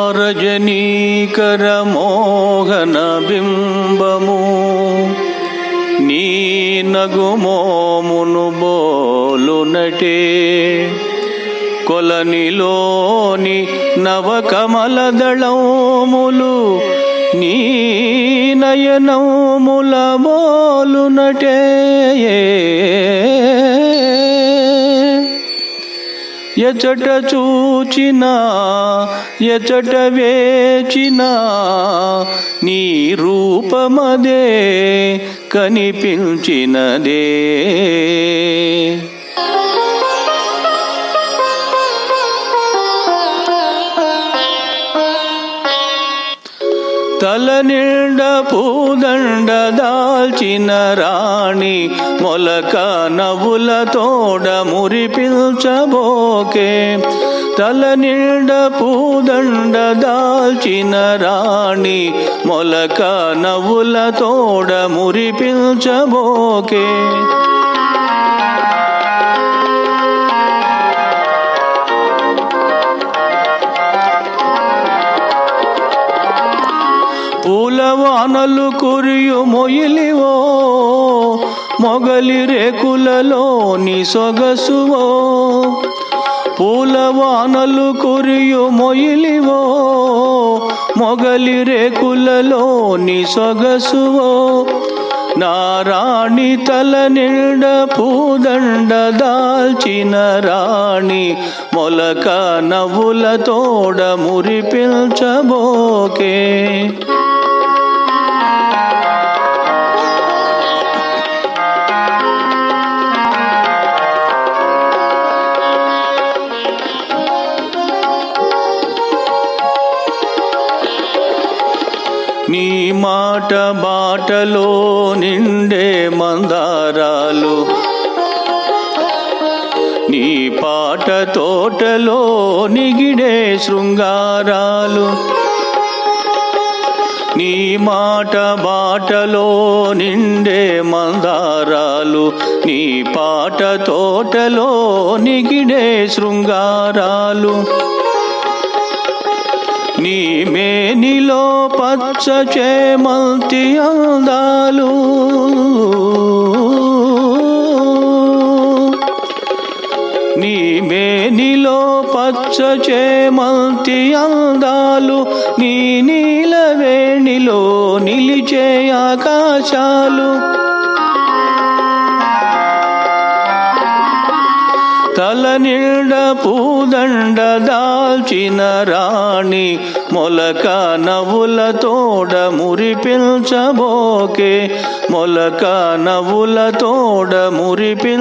ఆరజనీకర మోహన బింబము నీ నగుమోమును బోలునటే కొలనిలోని నవకమలదళములు నీ నయనముల బోలునటే ఎచట చూచినా ఎచట వేచినా నీ రూపమదే కనిపించినదే తల నిండ పూదండ దాల్చిన రాణి మొలక నవ్వుల తోడ మురిపిల్చబోకే తల నిండ పూదండ దాల్చిన రాణి మొలక నవ్వుల తోడ మురిపిల్చబోకే పూలవానలు కురియు మొయిలివో మొగలి రేకులలోని సొగసువో పూలవానలు కురియు మొయిలివో మొగలి రేకులలోని సొగసువో నారాణి తల నిండ పూదండ దాల్చిన రాణి మొలక నవ్వుల తోడ మురిపిల్చబోకే నీ మాట బాటలో నిండే మందారాలు నీ పాట తోటలో నిగిడే శృంగారాలు నీ మాట బాటలో నిండే మందారాలు నీ పాట తోటలో నిగిడే శృంగారాలు నీ మేనిలో పచ్చ చేమంతి అందాలు నీ మేనిలో పచ్చ చేమంతి అందాలు నీ నీలవేణిలో నిలిచే ఆకాశాలు తల నిండ పూదండ దాల్చిన రాణి మొలక నవ్వుల తోడ మురిపిల్చబోకే మొలక నవ్వుల తోడ మురిపిల్చబోకే